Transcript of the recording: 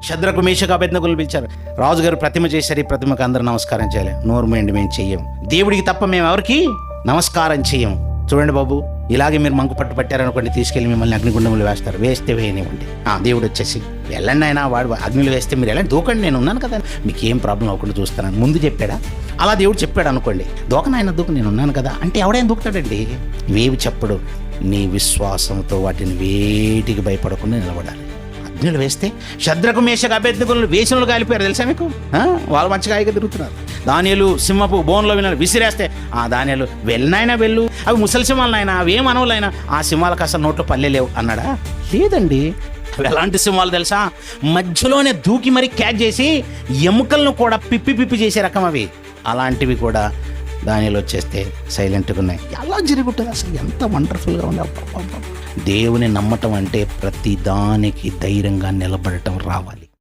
శద్రకు మేషకు అబేద్నెగోలను పిలిచారు. రాజుగారు ప్రతిమ చేశారు, ఈ ప్రతిమకు అందరూ నమస్కారం చేయాలి. నోరు మూయండి, మేము చెయ్యం. దేవుడికి తప్ప మేము ఎవరికి నమస్కారం చెయ్యం. చూడండి బాబు, ఇలాగే మీరు మంకు పట్టు పట్టారనుకోండి, తీసుకెళ్ళి మిమ్మల్ని అగ్నిగుండంలో వేస్తారు. వేస్తే వేయనివ్వండి. దేవుడు వచ్చేసి వెళ్ళండి అయినా, వాడు అగ్నిలో వేస్తే మీరు వెళ్ళండి, దూకండి, నేను ఉన్నాను కదా, మీకు ఏం ప్రాబ్లం అవ్వకుండా చూస్తానని ముందు చెప్పాడా? అలా దేవుడు చెప్పాడు అనుకోండి, దూకనాయన దూకు, నేను ఉన్నాను కదా అంటే ఎవడైనా దూకుతాడండి. ఇవేవి చెప్పడు. నీ విశ్వాసంతో వాటిని వేటికి భయపడకుండా నిలబడాలి. అగ్నిలో వేస్తే శద్రకు మేషకు అబేద్నెగోలు వేషంలో కాలిపోయారు తెలుసా మీకు? వాళ్ళు మంచిగా హాయిగా తిరుగుతున్నారు. దానియేలు సింహపు బోన్లో విసిరేస్తే దానియేలు వెళ్ళినాయనా వెళ్ళు, అవి ముసలి సింహాలనైనా, అవేం అనవులైనా, ఆ సింహాలకు అసలు నోట్లో పల్లె లేవు అన్నాడా? లేదండి. అవి ఎలాంటి సింహాలు తెలుసా? మధ్యలోనే దూకి మరి క్యాచ్ చేసి ఎముకలను కూడా పిప్పి చేసే రకం అవి. అలాంటివి కూడా దానిలో వచ్చేస్తే సైలెంట్గా ఉన్నాయి. ఎలా జరుగుతుంది అసలు? ఎంత వండర్ఫుల్గా ఉంది. దేవుని నమ్మటం అంటే ప్రతి దానికి ధైర్యంగా నిలబడటం రావాలి.